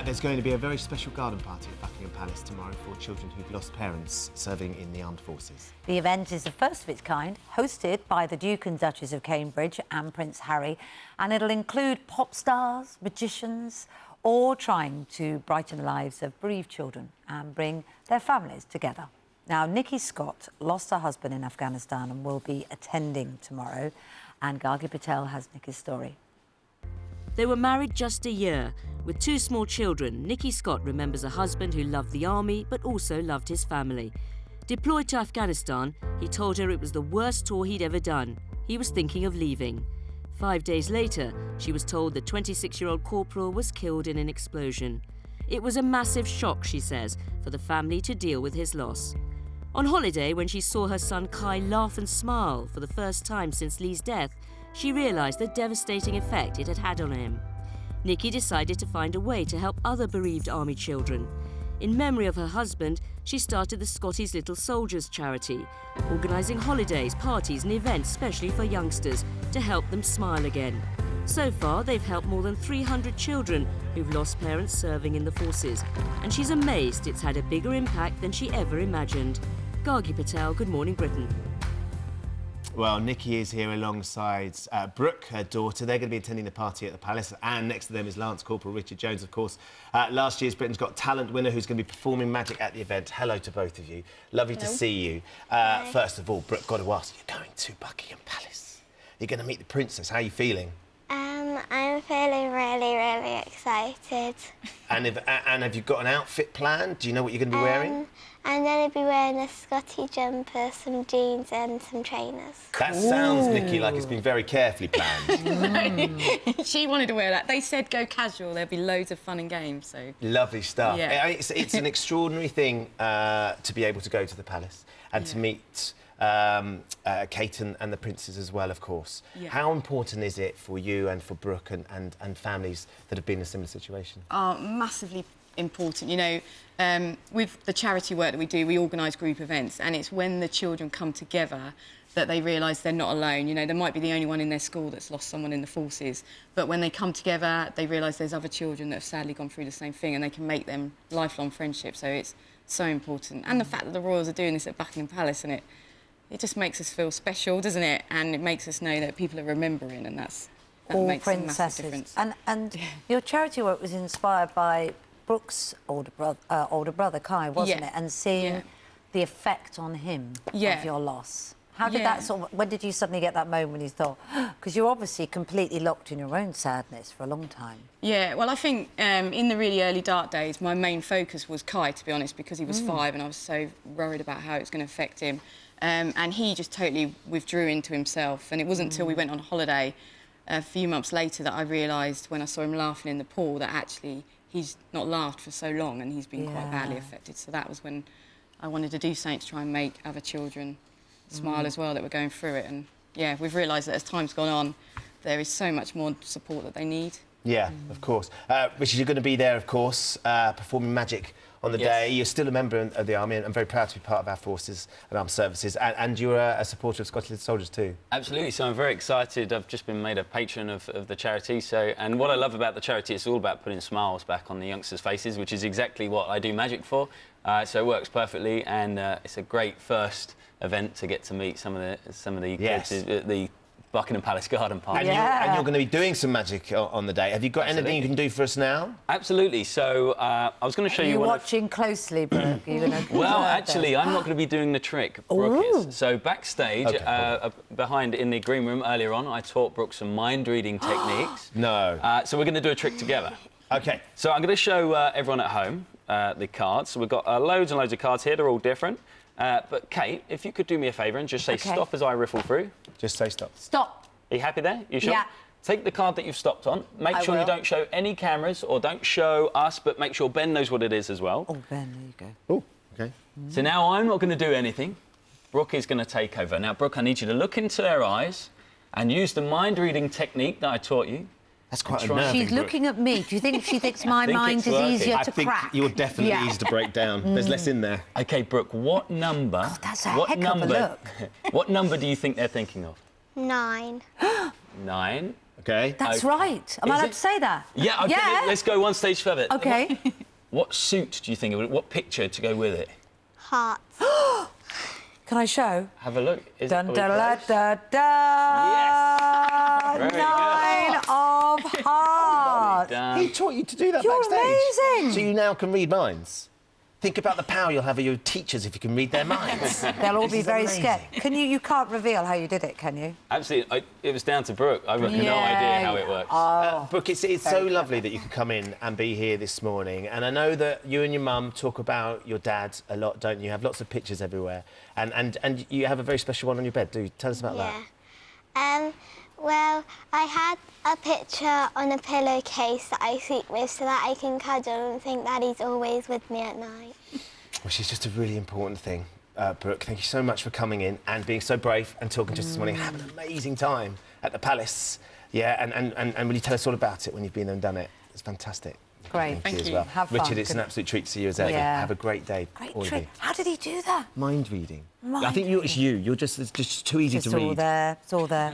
There's going to be a very special garden party at Buckingham Palace tomorrow for children who've lost parents serving in the armed forces. The event is the first of its kind, hosted by the Duke and Duchess of Cambridge and Prince Harry, and it'll include pop stars, magicians, all trying to brighten the lives of bereaved children and bring their families together. Now, Nikki Scott lost her husband in Afghanistan and will be attending tomorrow, and Gargi Patel has Nikki's story. They were married just a year. With 2 small children, Nikki Scott remembers a husband who loved the army but also loved his family. Deployed to Afghanistan, he told her it was the worst tour he'd ever done. He was thinking of leaving. 5 days later, she was told the 26-year-old corporal was killed in an explosion. It was a massive shock, she says, for the family to deal with his loss. On holiday, when she saw her son Kai laugh and smile for the first time since Lee's death, she realised the devastating effect it had had on him. Nikki decided to find a way to help other bereaved army children. In memory of her husband, she started the Scotty's Little Soldiers charity, organising holidays, parties and events specially for youngsters to help them smile again. So far, they've helped more than 300 children who've lost parents serving in the forces, and she's amazed it's had a bigger impact than she ever imagined. Gargi Patel, Good Morning Britain. Well, Nikki is here alongside Brooke, her daughter. They're going to be attending the party at the Palace, and next to them is Lance Corporal Richard Jones, of course. Last year's Britain's Got Talent winner who's going to be performing magic at the event. Hello to both of you. Lovely to see you. First of all, Brooke, got to ask, you're going to Buckingham Palace. You're going to meet the Princess. How are you feeling? I'm feeling really excited. And have you got an outfit planned? Do you know what you're going to be wearing? I'm going to be wearing a Scotty jumper, some jeans and some trainers. That sounds, Nikki, like it's been very carefully planned. She wanted to wear that. They said go casual, there'll be loads of fun and games, so... Lovely stuff. Yeah. It's an extraordinary thing to be able to go to the Palace and to meet Kate and the princes as well, of course. Yeah. How important is it for you and for Brooke and families that have been in a similar situation? Oh, massively important. You know, with the charity work that we do, we organise group events, and it's when the children come together that they realise they're not alone. You know, they might be the only one in their school that's lost someone in the forces, but when they come together, they realise there's other children that have sadly gone through the same thing, and they can make them lifelong friendships. So it's so important. And the fact that the royals are doing this at Buckingham Palace, and it just makes us feel special, doesn't it? And it makes us know that people are remembering, and that all makes a princesses. massive difference. And your charity work was inspired by Brooke's older brother Kai, wasn't it? And seeing the effect on him of your loss. How did that when did you suddenly get that moment when you thought, because you're obviously completely locked in your own sadness for a long time? Yeah, well, I think in the really early dark days, my main focus was Kai, to be honest, because he was 5 and I was so worried about how it was going to affect him. And he just totally withdrew into himself. And it wasn't until we went on holiday a few months later that I realised, when I saw him laughing in the pool, that actually he's not laughed for so long and he's been quite badly affected. So that was when I wanted to do something to try and make other children smile as well that were going through it. And, yeah, we've realised that as time's gone on, there is so much more support that they need. Yeah, of course. Richard, you're going to be there, of course, performing magic on the day. You're still a member of the Army, and I'm very proud to be part of our forces and armed services. And you're a supporter of Scottish Little Soldiers too. Absolutely. So I'm very excited. I've just been made a patron of the charity. And what I love about the charity, it's all about putting smiles back on the youngsters' faces, which is exactly what I do magic for. So it works perfectly, and it's a great first event to get to meet some of the kids at the Buckingham Palace Garden Party. And you're going to be doing some magic on the day. Have you got anything you can do for us now? Absolutely. So I was going to show you. Are you watching closely, Brooke? Well, actually, I'm not going to be doing the trick. Brooke is. So backstage, behind in the green room earlier on, I taught Brooke some mind-reading techniques. No. So we're going to do a trick together. OK. So I'm going to show everyone at home the cards. So we've got loads and loads of cards here. They're all different. But, Kate, if you could do me a favour and just say stop as I riffle through. Just say stop. Stop. Are you happy there? You sure? Yeah. Take the card that you've stopped on. Make sure you don't show any cameras or don't show us, but make sure Ben knows what it is as well. Oh, Ben, there you go. Oh, OK. So now I'm not going to do anything. Brooke is going to take over. Now, Brooke, I need you to look into her eyes and use the mind-reading technique that I taught you. That's quite unnerving. She's looking at me. Do you think she thinks my mind is easier to crack? I think you're definitely easy to break down. There's less in there. OK, Brooke, what number... God, that's a heck of a look. What number do you think they're thinking of? 9. 9. Okay. That's Okay. right. Am I Is allowed it? to say that? Yeah, okay, Yeah. let's go one stage further. OK. What suit do you think of it? What picture to go with it? Hearts. Can I show? Have a look. Is Dun, it, da, are we da, close? da, da. Very good. 9 of hearts. He taught you to do that You're backstage. amazing. So you now can read minds. Think about the power you'll have of your teachers if you can read their minds. They'll all This be is very amazing. scared. Can you can't reveal how you did it, can you? Absolutely. It was down to Brooke. I've got no Yeah. idea how it works. Brooke, it's so lovely that you could come in and be here this morning. And I know that you and your mum talk about your dad a lot, don't you? You have lots of pictures everywhere. And you have a very special one on your bed. Do tell us about that. Yeah. Well, I had a picture on a pillowcase that I sleep with so that I can cuddle and think that he's always with me at night. Which is just a really important thing. Brooke, thank you so much for coming in and being so brave and talking to us this morning. Have an amazing time at the Palace. Yeah, and will you tell us all about it when you've been there and done it? It's fantastic. Great. Thank you as you. well. Have fun. Richard, it's an absolute treat to see you as ever. Yeah. Have a great day, Great all of trick. you. How did he do that? Mind reading. Mind I think it's you. You're just, it's just too easy It's to read. all there. It's all there.